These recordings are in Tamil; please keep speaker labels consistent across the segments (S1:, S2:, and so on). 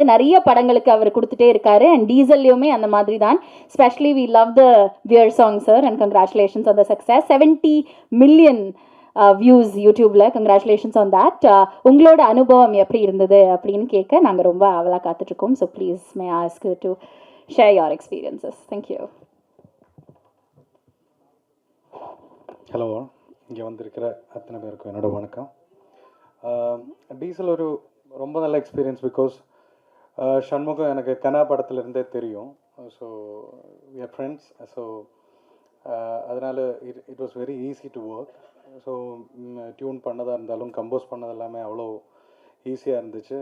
S1: நிறைய படங்களுக்கு அவர் கொடுத்துட்டே இருக்காரு அண்ட் டீசல்லையுமே அந்த மாதிரி தான். Specially we love the beer song sir and congratulations on the success. 70 million views யூடியூப்ல. Congratulations on that. உங்களோட அனுபவம் எப்படி இருந்தது அப்படின்னு கேட்க நாங்கள் ரொம்ப ஆவலாக காத்துட்ருக்கோம். So please may ask to share your experiences. Thank you.
S2: Hello, இங்கே வந்திருக்கிற அத்தனை பேருக்கும் என்னோட வணக்கம். டீசல் ஒரு ரொம்ப நல்ல எக்ஸ்பீரியன்ஸ். பிகாஸ் ஷண்முகம் எனக்கு கனா படத்துலேருந்தே தெரியும். So we are friends. So அதனால் it was very easy to work. So tune பண்ணதாக இருந்தாலும் கம்போஸ் பண்ணது எல்லாமே அவ்வளோ ஈஸியாக இருந்துச்சு.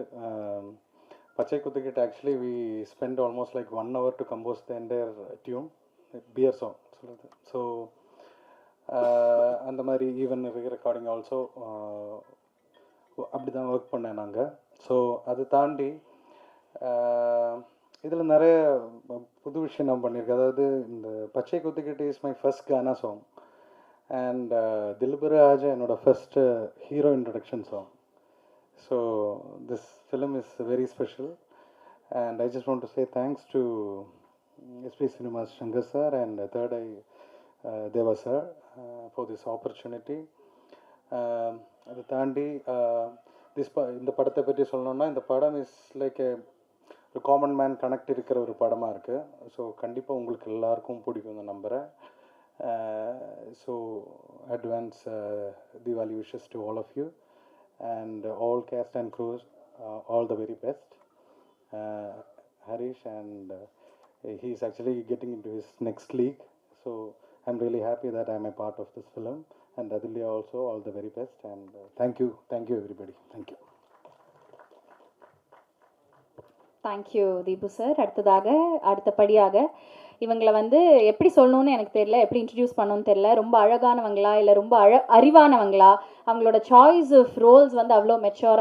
S2: பச்சை குத்துக்கிட்ட actually we spend almost like 1 hour to compose the entire tune, beer song சொல்கிறது. ஸோ அந்த மாதிரி ஈவன் ரெக்கார்டிங் ஆல்சோ அப்படி தான் ஒர்க் பண்ணேன் நாங்கள். ஸோ அது தாண்டி இதில் நிறைய புது விஷயம் நான் பண்ணியிருக்கேன். அதாவது இந்த பச்சை குத்துக்கிட்டு is my first gaana song and Dilbaraj என்னோடய first hero introduction song. So this film is very special and I just want to say thanks to SP cinemas Shankar sir and third eye Deva sir for this opportunity. அதை தாண்டி இந்த படத்தை பற்றி சொல்லணுன்னா, இந்த படம் இஸ் லைக் ஒரு காமன் மேன் கனெக்ட் இருக்கிற ஒரு படமாக இருக்குது. ஸோ கண்டிப்பாக உங்களுக்கு எல்லாருக்கும் பிடிக்கும் நான் நம்புகிறேன். So advance Deepavali wishes to all of you and all cast and crews all the very best. Harish and he is actually getting into his next league. So I'm really happy that I'm a part of this film. And Adilya also, all the very best. And thank you everybody. Thank you.
S1: Thank you Deepu sir. அடுத்தபடியாக இவங்களை எப்படி சொல்லணும்னு எனக்கு தெரியல, எப்படி இன்ட்ரடியூஸ் பண்ணணும்னு தெரியல. ரொம்ப அழகானவங்களா இல்லை ரொம்ப அறிவானவங்களா, அவங்களோட சாய்ஸ் ஆஃப் ரோல்ஸ் அவ்வளோ மெச்சோராக